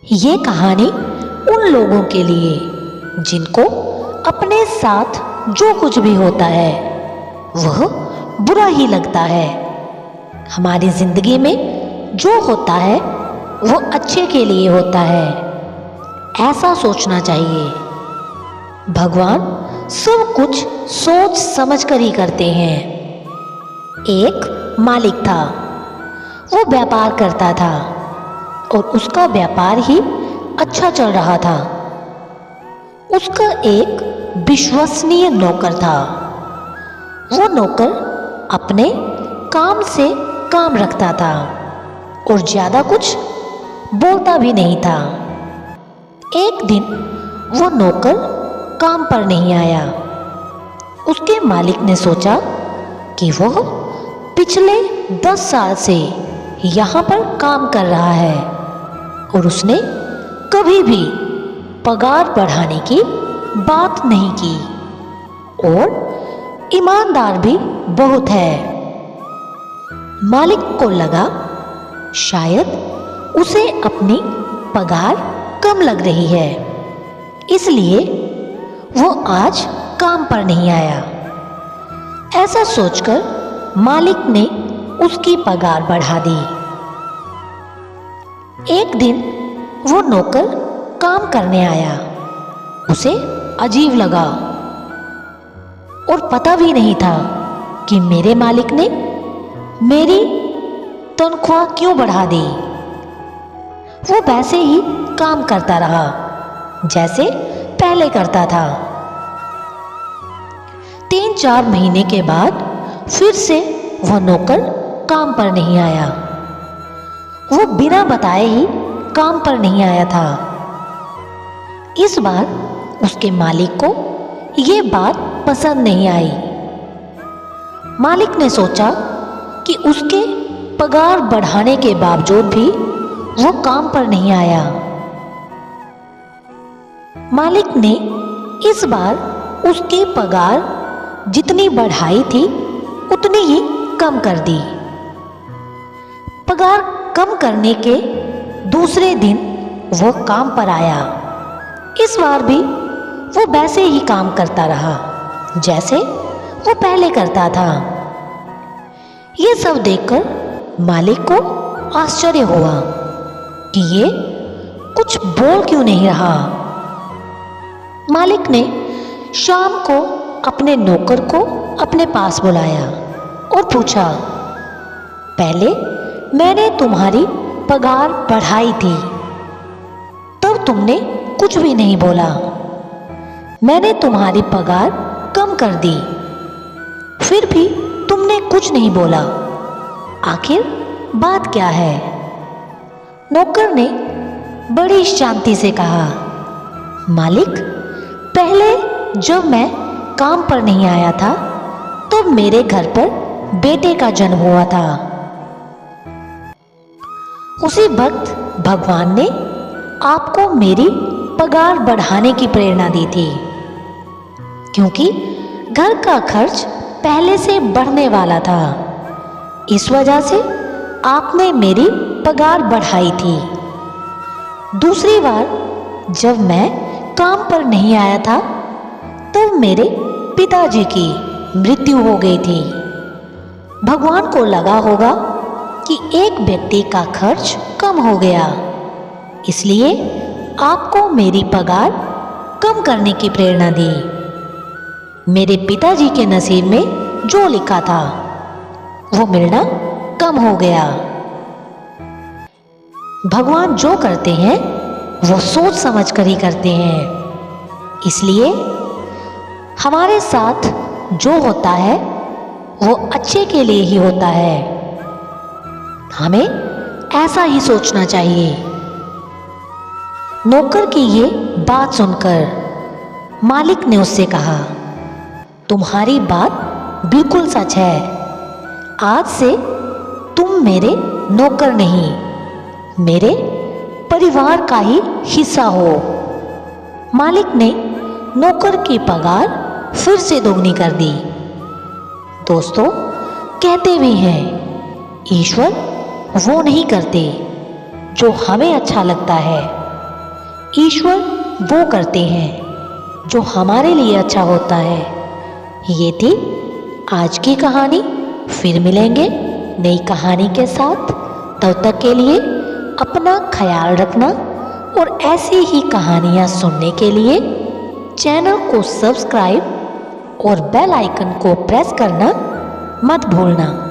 ये कहानी उन लोगों के लिए जिनको अपने साथ जो कुछ भी होता है वह बुरा ही लगता है। हमारी जिंदगी में जो होता है वह अच्छे के लिए होता है, ऐसा सोचना चाहिए। भगवान सब कुछ सोच समझ कर ही करते हैं। एक मालिक था, वो व्यापार करता था और उसका व्यापार ही अच्छा चल रहा था। उसका एक विश्वसनीय नौकर था। वो नौकर अपने काम से काम रखता था और ज़्यादा कुछ बोलता भी नहीं था। एक दिन वो नौकर काम पर नहीं आया। उसके मालिक ने सोचा कि वह पिछले 10 साल से यहाँ पर काम कर रहा है और उसने कभी भी पगार बढ़ाने की बात नहीं की और ईमानदार भी बहुत है। मालिक को लगा शायद उसे अपनी पगार कम लग रही है, इसलिए वो आज काम पर नहीं आया। ऐसा सोचकर मालिक ने उसकी पगार बढ़ा दी। एक दिन वो नौकर काम करने आया। उसे अजीब लगा और पता भी नहीं था कि मेरे मालिक ने मेरी तनख्वाह क्यों बढ़ा दी। वो वैसे ही काम करता रहा जैसे पहले करता था। 3-4 महीने के बाद फिर से वह नौकर काम पर नहीं आया। वो बिना बताए ही काम पर नहीं आया था। इस बार उसके मालिक को ये बात पसंद नहीं आई। मालिक ने सोचा कि उसके पगार बढ़ाने के बावजूद भी वो काम पर नहीं आया। मालिक ने इस बार उसकी पगार जितनी बढ़ाई थी उतनी ही कम कर दी। पगार कम करने के दूसरे दिन वो काम पर आया। इस बार भी वो वैसे ही काम करता रहा जैसे वो पहले करता था। ये सब देखकर मालिक को आश्चर्य हुआ कि ये कुछ बोल क्यों नहीं रहा। मालिक ने शाम को अपने नौकर को अपने पास बुलाया और पूछा, पहले मैंने तुम्हारी पगार बढ़ाई थी तब तुमने कुछ भी नहीं बोला। मैंने तुम्हारी पगार कम कर दी फिर भी तुमने कुछ नहीं बोला। आखिर बात क्या है? नौकर ने बड़ी शांति से कहा, मालिक, पहले जब मैं काम पर नहीं आया था तो मेरे घर पर बेटे का जन्म हुआ था। उसी वक्त भगवान ने आपको मेरी पगार बढ़ाने की प्रेरणा दी थी, क्योंकि घर का खर्च पहले से बढ़ने वाला था। इस वजह से आपने मेरी पगार बढ़ाई थी। दूसरी बार जब मैं काम पर नहीं आया था तब मेरे पिताजी की मृत्यु हो गई थी। भगवान को लगा होगा कि एक व्यक्ति का खर्च कम हो गया, इसलिए आपको मेरी पगार कम करने की प्रेरणा दी। मेरे पिताजी के नसीब में जो लिखा था वो मिलना कम हो गया। भगवान जो करते हैं वो सोच समझ कर ही करते हैं, इसलिए हमारे साथ जो होता है वो अच्छे के लिए ही होता है। हमें ऐसा ही सोचना चाहिए। नौकर की ये बात सुनकर मालिक ने उससे कहा, तुम्हारी बात बिल्कुल सच है। आज से तुम मेरे नौकर नहीं, मेरे परिवार का ही हिस्सा हो। मालिक ने नौकर की पगार फिर से दोगुनी कर दी। दोस्तों, कहते भी हैं ईश्वर वो नहीं करते जो हमें अच्छा लगता है, ईश्वर वो करते हैं जो हमारे लिए अच्छा होता है। ये थी आज की कहानी। फिर मिलेंगे नई कहानी के साथ। तब तक के लिए अपना ख्याल रखना और ऐसी ही कहानियाँ सुनने के लिए चैनल को सब्सक्राइब और बेल आइकन को प्रेस करना मत भूलना।